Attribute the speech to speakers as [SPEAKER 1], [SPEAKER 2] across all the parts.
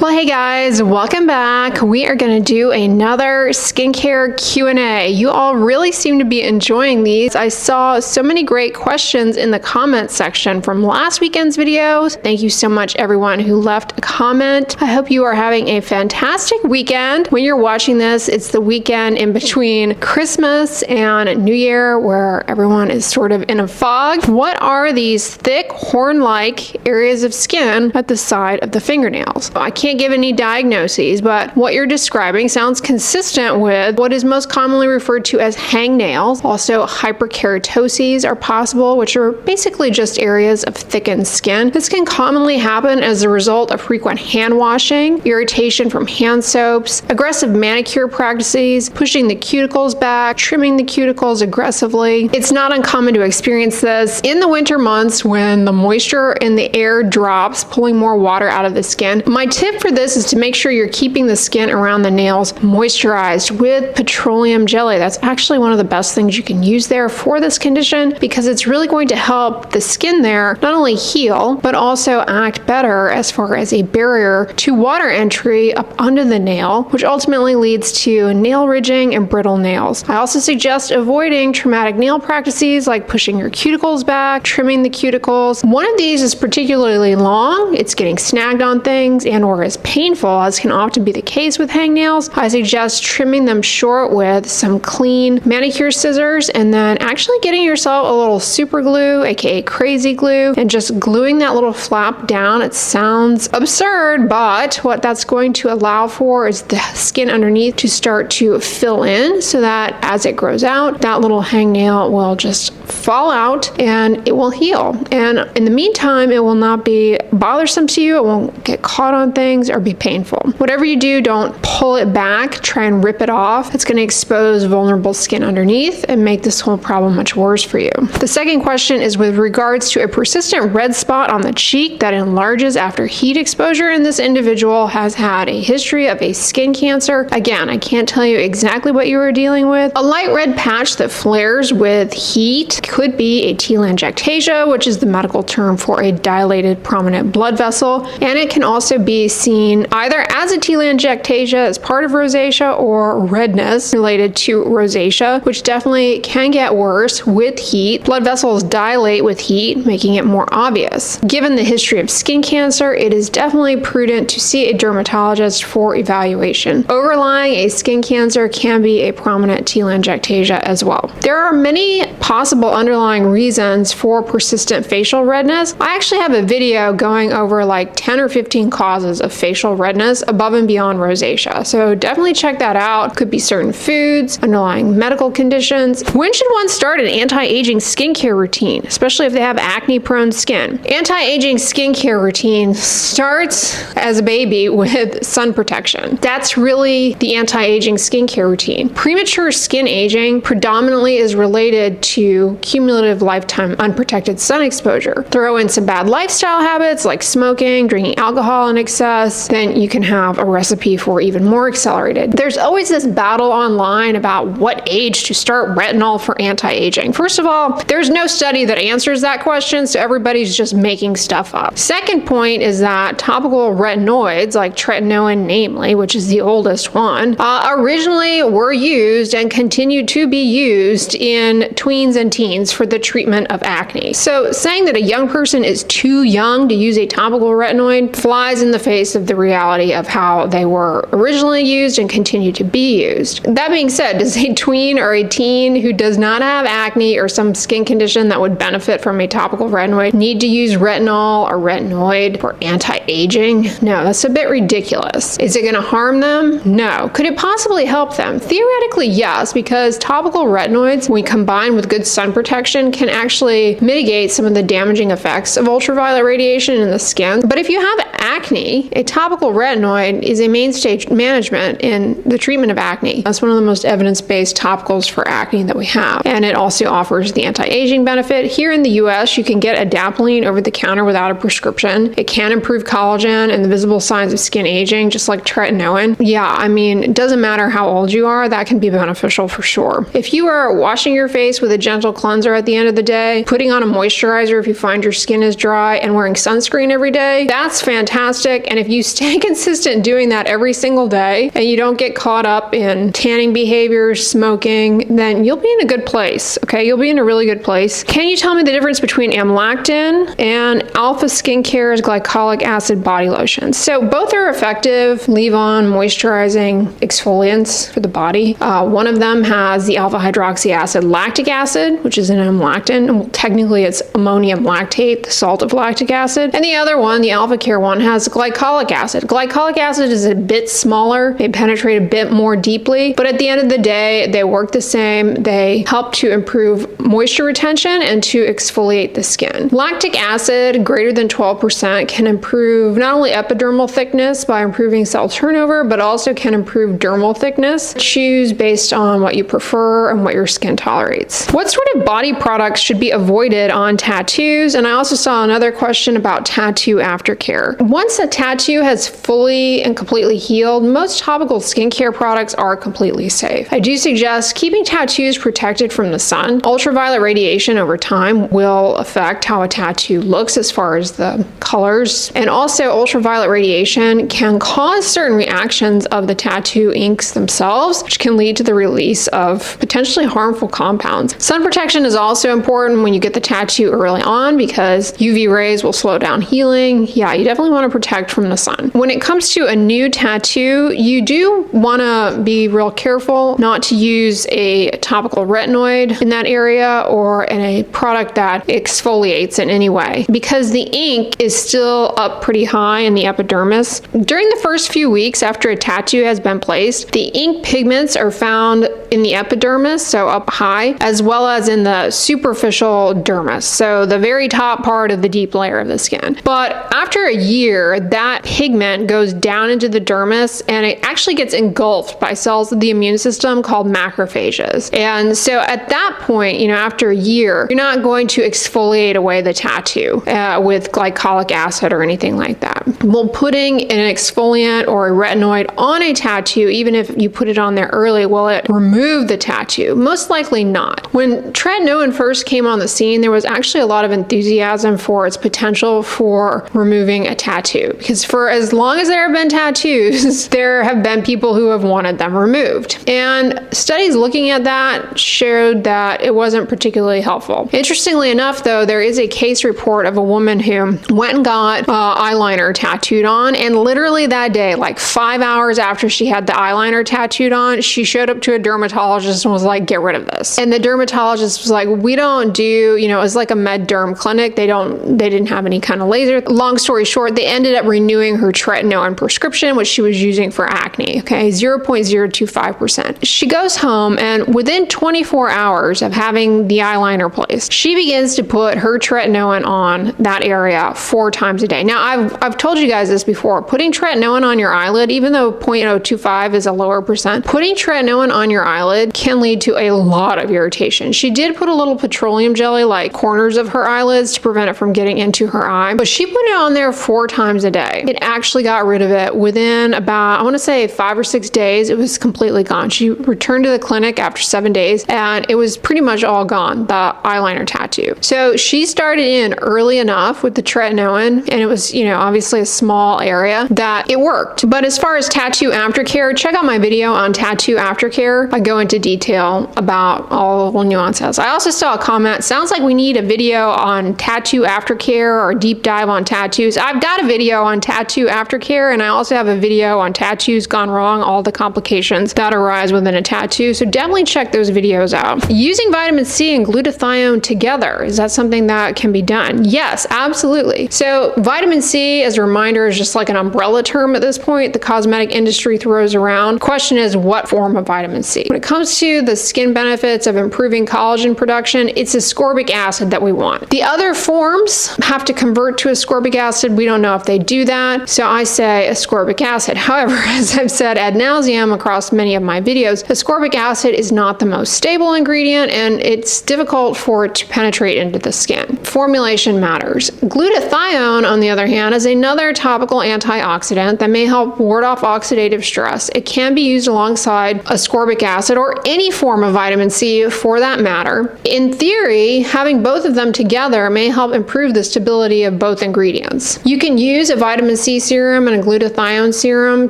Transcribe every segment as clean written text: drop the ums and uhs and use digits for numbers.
[SPEAKER 1] Well, hey guys, welcome back. We are going to do another skincare Q&A. You all really seem to be enjoying these. I saw so many great questions in the comment section from last weekend's video. Thank you so much everyone who left a comment. I hope you are having a fantastic weekend. When you're watching this, it's the weekend in between Christmas and New Year where everyone is sort of in a fog. What are these thick horn-like areas of skin at the side of the fingernails? I can't give any diagnoses, but what you're describing sounds consistent with what is most commonly referred to as hangnails. Also, hyperkeratoses are possible, which are basically just areas of thickened skin. This can commonly happen as a result of frequent hand washing, irritation from hand soaps, aggressive manicure practices, pushing the cuticles back, trimming the cuticles aggressively. It's not uncommon to experience this in the winter months when the moisture in the air drops, pulling more water out of the skin. My tip for this is to make sure you're keeping the skin around the nails moisturized with petroleum jelly. That's actually one of the best things you can use there for this condition because it's really going to help the skin there not only heal, but also act better as far as a barrier to water entry up under the nail, which ultimately leads to nail ridging and brittle nails. I also suggest avoiding traumatic nail practices like pushing your cuticles back, trimming the cuticles. One of these is particularly long, it's getting snagged on things and or is painful, as can often be the case with hangnails. I suggest trimming them short with some clean manicure scissors and then actually getting yourself a little super glue, aka crazy glue, and just gluing that little flap down. It sounds absurd, but what that's going to allow for is the skin underneath to start to fill in so that as it grows out, that little hangnail will just fall out and it will heal. And in the meantime, it will not be bothersome to you. It won't get caught on things or be painful. Whatever you do, don't pull it back, try and rip it off. It's going to expose vulnerable skin underneath and make this whole problem much worse for you. The second question is with regards to a persistent red spot on the cheek that enlarges after heat exposure, and this individual has had a history of a skin cancer. Again, I can't tell you exactly what you are dealing with. A light red patch that flares with heat could be a telangiectasia, which is the medical term for a dilated prominent blood vessel, and it can also be seen either as a telangiectasia as part of rosacea or redness related to rosacea, which definitely can get worse with heat. Blood vessels dilate with heat, making it more obvious. Given the history of skin cancer, it is definitely prudent to see a dermatologist for evaluation. Overlying a skin cancer can be a prominent telangiectasia as well. There are many possible underlying reasons for persistent facial redness. I actually have a video going over like 10 or 15 causes of facial redness above and beyond rosacea. So definitely check that out. Could be certain foods, underlying medical conditions. When should one start an anti-aging skincare routine, especially if they have acne-prone skin? Anti-aging skincare routine starts as a baby with sun protection. That's really the anti-aging skincare routine. Premature skin aging predominantly is related to cumulative lifetime unprotected sun exposure. Throw in some bad lifestyle habits like smoking, drinking alcohol in excess, then you can have a recipe for even more accelerated. There's always this battle online about what age to start retinol for anti-aging. First of all, there's no study that answers that question, so everybody's just making stuff up. Second point is that topical retinoids, like tretinoin namely, which is the oldest one, originally were used and continue to be used in tweens and teens for the treatment of acne. So saying that a young person is too young to use a topical retinoid flies in the face of the reality of how they were originally used and continue to be used. That being said, does a tween or a teen who does not have acne or some skin condition that would benefit from a topical retinoid need to use retinol or retinoid for anti-aging? No, that's a bit ridiculous. Is it going to harm them? No. Could it possibly help them? Theoretically, yes, because topical retinoids, when combined with good sun protection, can actually mitigate some of the damaging effects of ultraviolet radiation in the skin. But if you have acne, a topical retinoid is a mainstay management in the treatment of acne. That's one of the most evidence-based topicals for acne that we have. And it also offers the anti-aging benefit. Here in the US, you can get adapalene over the counter without a prescription. It can improve collagen and the visible signs of skin aging, just like tretinoin. Yeah, I mean, it doesn't matter how old you are, that can be beneficial for sure. If you are washing your face with a gentle cleanser at the end of the day, putting on a moisturizer if you find your skin is dry, and wearing sunscreen every day, that's fantastic. And if you stay consistent doing that every single day and you don't get caught up in tanning behaviors, smoking, then you'll be in a good place, okay? You'll be in a really good place. Can you tell me the difference between AmLactin and Alpha Skincare's glycolic acid body lotions? So both are effective leave-on moisturizing exfoliants for the body. One of them has the alpha hydroxy acid lactic acid, which is an AmLactin. Well, technically it's ammonium lactate, the salt of lactic acid. And the other one, the Alpha Care one, has glycolic acid. Glycolic acid is a bit smaller. They penetrate a bit more deeply, but at the end of the day, they work the same. They help to improve moisture retention and to exfoliate the skin. Lactic acid, greater than 12%, can improve not only epidermal thickness by improving cell turnover, but also can improve dermal thickness. Choose based on what you prefer and what your skin tolerates. What sort of body products should be avoided on tattoos? And I also saw another question about tattoo aftercare. Once a tattoo has fully and completely healed, most topical skincare products are completely safe. I do suggest keeping tattoos protected from the sun. Ultraviolet radiation over time will affect how a tattoo looks as far as the colors, and also ultraviolet radiation can cause certain reactions of the tattoo inks themselves, which can lead to the release of potentially harmful compounds. Sun protection is also important when you get the tattoo early on because UV rays will slow down healing. Yeah, you definitely want to protect from the sun. When it comes to a new tattoo, you do want to be real careful not to use a topical retinoid in that area or in a product that exfoliates in any way, because the ink is still up pretty high in the epidermis. During the first few weeks after a tattoo has been placed, the ink pigments are found in the epidermis, so up high, as well as in the superficial dermis, so the very top part of the deep layer of the skin. But after a year, that pigment goes down into the dermis and it actually gets engulfed by cells of the immune system called macrophages. And so at that point, after a year, you're not going to exfoliate away the tattoo with glycolic acid or anything like that. Well, putting an exfoliant or a retinoid on a tattoo, even if you put it on there early, will it remove the tattoo? Most likely not. When tretinoin first came on the scene, there was actually a lot of enthusiasm for its potential for removing a tattoo, because for as long as there have been tattoos, there have been people who have wanted them removed. And studies looking at that showed that it wasn't particularly helpful. Interestingly enough, though, there is a case report of a woman who went and got eyeliner tattooed on, and literally that day, like 5 hours after she had the eyeliner tattooed on, she showed up to a dermatologist and was like, get rid of this. And the dermatologist was like, we don't do, it was like a med derm clinic. They didn't have any kind of laser. Long story short, they ended up renewing her tretinoin prescription, which she was using for acne, okay, 0.025%. She goes home and within 24 hours of having the eyeliner placed, she begins to put her tretinoin on that area 4 times a day. Now, I've told you guys this before. Putting tretinoin on your eyelid, even though 0.025 is a lower percent, putting tretinoin on your eyelid can lead to a lot of irritation. She did put a little petroleum jelly like corners of her eyelids to prevent it from getting into her eye, but she put it on there 4 times a day. It actually got rid of it within about, I want to say 5 or 6 days. It was completely gone. She returned to the clinic after 7 days and it was pretty much all gone, the eyeliner tattoo. So she started in early enough with the tretinoin, and it was, obviously a small area, that it worked. But as far as tattoo aftercare, check out my video on tattoo aftercare. I go into detail about all the nuances. I also saw a comment, sounds like we need a video on tattoo aftercare or deep dive on tattoos. I've got a video on tattoo aftercare, and I also have a video on tattoos gone wrong, all the complications that arise within a tattoo. So definitely check those videos out. Using vitamin C and glutathione together, is that something that can be done? Yes, absolutely. So vitamin C, as a reminder, is just like an umbrella term at this point the cosmetic industry throws around. Question is, what form of vitamin C? When it comes to the skin benefits of improving collagen production, it's ascorbic acid that we want. The other forms have to convert to ascorbic acid. We don't know if they do that, so I say ascorbic acid. However, as I've said ad nauseum across many of my videos, ascorbic acid is not the most stable ingredient, and it's difficult for it to penetrate into the skin. Formulation matters. Glutathione, on the other hand, is another topical antioxidant that may help ward off oxidative stress. It can be used alongside ascorbic acid acid, or any form of vitamin C for that matter. In theory, having both of them together may help improve the stability of both ingredients. You can use a vitamin C serum and a glutathione serum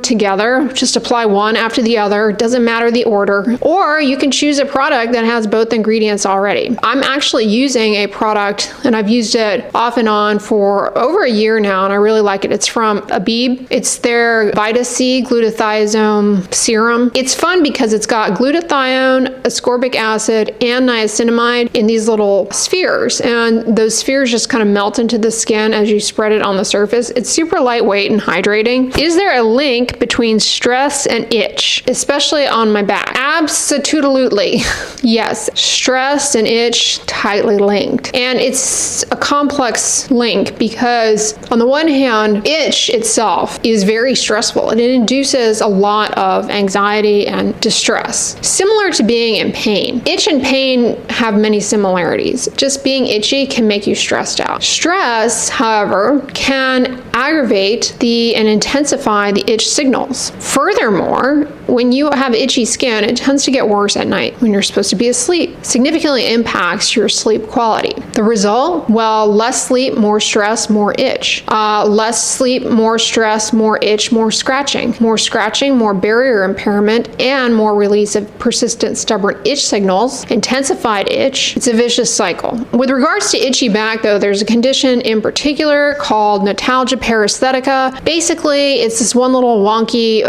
[SPEAKER 1] together. Just apply one after the other. Doesn't matter the order. Or you can choose a product that has both ingredients already. I'm actually using a product, and I've used it off and on for over a year now, and I really like it. It's from Abib. It's their Vita C glutathione serum. It's fun because it's got glutathione, ascorbic acid, and niacinamide in these little spheres, and those spheres just kind of melt into the skin as you spread it on the surface. It's super lightweight and hydrating. Is there a link between stress and itch, especially on my back? Absolutely. Yes, stress and itch tightly linked. And it's a complex link because on the one hand, itch itself is very stressful and it induces a lot of anxiety and distress. Similar to being in pain. Itch and pain have many similarities. Just being itchy can make you stressed out. Stress, however, can aggravate and intensify the itch signals. Furthermore, when you have itchy skin, it tends to get worse at night when you're supposed to be asleep. Significantly impacts your sleep quality. The result? Well, less sleep, more stress, more itch. Less sleep, more stress, more itch, more scratching. More scratching, more barrier impairment, and more release of persistent stubborn itch signals. Intensified itch. It's a vicious cycle. With regards to itchy back, though, there's a condition in particular called notalgia paresthetica. Basically, it's this one little wonky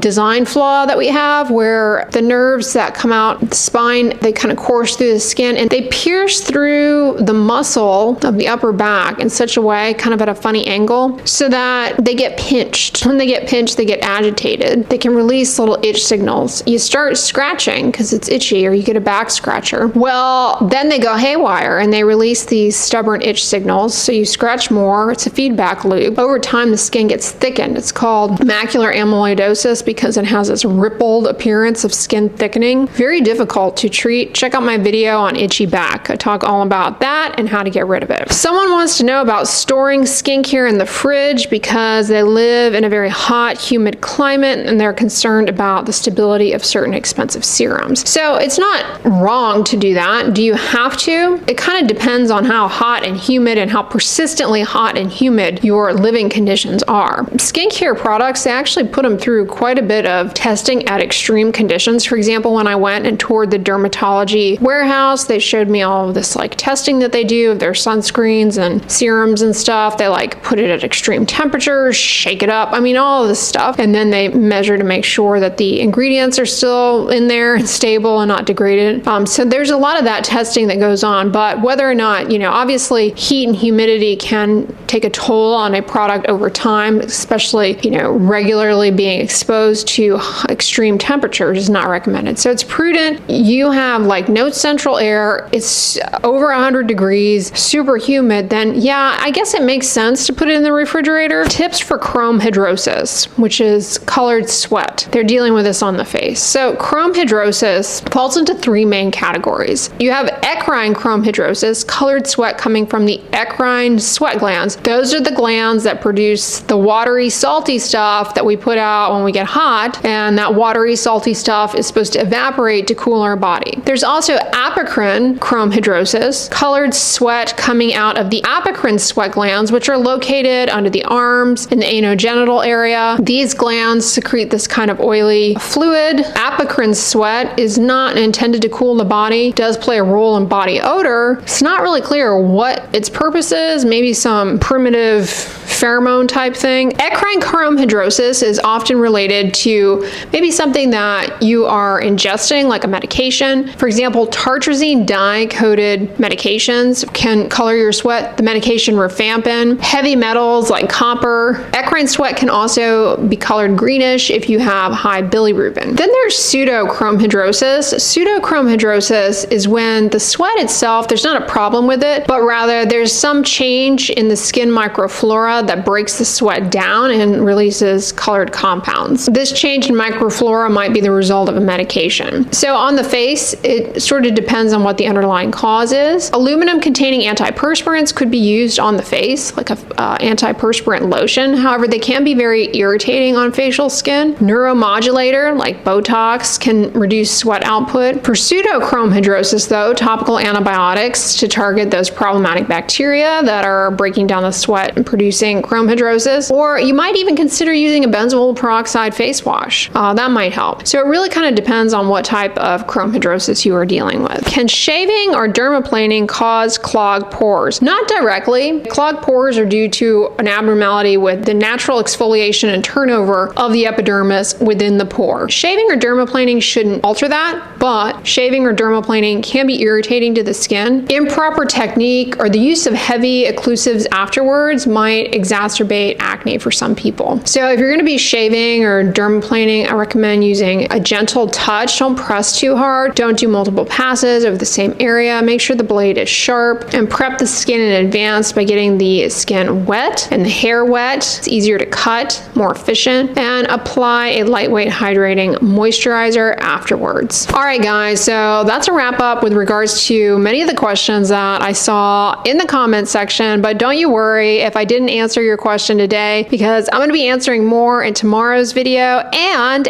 [SPEAKER 1] design flaw that we have where the nerves that come out the spine, they kind of course through the skin and they pierce through the muscle of the upper back in such a way, kind of at a funny angle, so that they get pinched. When they get pinched, they get agitated. They can release little itch signals. You start scratching because it's itchy, or you get a back scratcher. Well, then they go haywire and they release these stubborn itch signals. So you scratch more. It's a feedback loop. Over time, the skin gets thickened. It's called macular amyloidosis because it has this rippled appearance of skin thickening. Very difficult to treat. Check out my video on itchy back. I talk all about that and how to get rid of it. Someone wants to know about storing skincare in the fridge because they live in a very hot, humid climate and they're concerned about the stability of certain expensive serums. So it's not wrong to do that. Do you have to? It kind of depends on how hot and humid and how persistently hot and humid your living conditions are. Skincare products, they actually put them through quite a bit of testing at extreme conditions. For example, when I went and toured the dermatology warehouse, they showed me all of this testing that they do of their sunscreens and serums and stuff. They put it at extreme temperatures, shake it up. I mean, all of this stuff. And then they measure to make sure that the ingredients are still in there and stable and not degraded. So there's a lot of that testing that goes on, but whether or not, obviously heat and humidity can take a toll on a product over time, especially, regularly being exposed to extreme temperatures is not recommended. So it's prudent. You have no central air, it's over 100 degrees, super humid, then yeah, I guess it makes sense to put it in the refrigerator. Tips for chromhidrosis, which is colored sweat. They're dealing with this on the face. So chromhidrosis falls into three main categories. You have eccrine chromhidrosis, colored sweat coming from the eccrine sweat glands. Those are the glands that produce the watery, salty stuff that we put out when we get hot, and that watery, salty stuff is supposed to evaporate to cool our body. There's also apocrine chromhidrosis, colored sweat coming out of the apocrine sweat glands, which are located under the arms in the anogenital area. These glands secrete this kind of oily fluid. Apocrine sweat is not intended to cool the body, does play a role in body odor. It's not really clear what its purpose is, maybe some primitive pheromone type thing. Eccrine chromhidrosis is often related to maybe something that you are ingesting, like a medication. For example, tartrazine dye-coated medications can color your sweat. The medication rifampin, heavy metals like copper. Eccrine sweat can also be colored greenish if you have high bilirubin. Then there's pseudochromhidrosis. Pseudochromhidrosis is when the sweat itself, there's not a problem with it, but rather there's some change in the skin microflora that breaks the sweat down and releases colored compounds. This change in microflora might be the result of a medication. So on the face, it sort of depends on what the underlying cause is. Aluminum-containing antiperspirants could be used on the face, like a antiperspirant lotion. However, they can be very irritating on facial skin. Neuromodulator, like Botox, can reduce sweat output. For pseudo-chromhidrosis though, topical antibiotics to target those problematic bacteria that are breaking down the sweat and producing chromhidrosis. Or you might even consider using a benzoyl peroxide face wash. That might help. So it really kind of depends on what type of chromhidrosis you are dealing with. Can shaving or dermaplaning cause clogged pores? Not directly. Clogged pores are due to an abnormality with the natural exfoliation and turnover of the epidermis within the pore. Shaving or dermaplaning shouldn't alter that, but shaving or dermaplaning can be irritating to the skin. Improper technique or the use of heavy occlusives afterwards might exacerbate acne for some people. So if you're going to be shaving or dermaplaning, I recommend using a gentle touch. Don't press too hard. Don't do multiple passes over the same area. Make sure the blade is sharp, and prep the skin in advance by getting the skin wet and the hair wet. It's easier to cut, more efficient, and apply a lightweight hydrating moisturizer afterwards. All right, guys, so that's a wrap up with regards to many of the questions that I saw in the comment section, but don't you worry if I didn't answer your question today, because I'm going to be answering more in tomorrow's video, and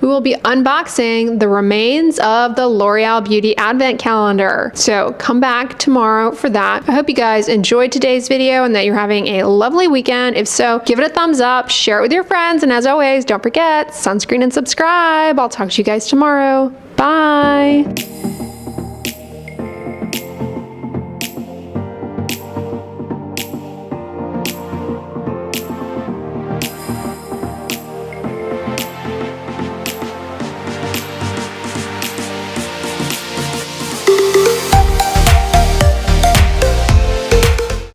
[SPEAKER 1] we will be unboxing the remains of the L'Oreal Beauty Advent Calendar. So come back tomorrow for that. I hope you guys enjoyed today's video and that you're having a lovely weekend. If so, give it a thumbs up, share it with your friends, and as always, don't forget, sunscreen and subscribe. I'll talk to you guys tomorrow. Bye.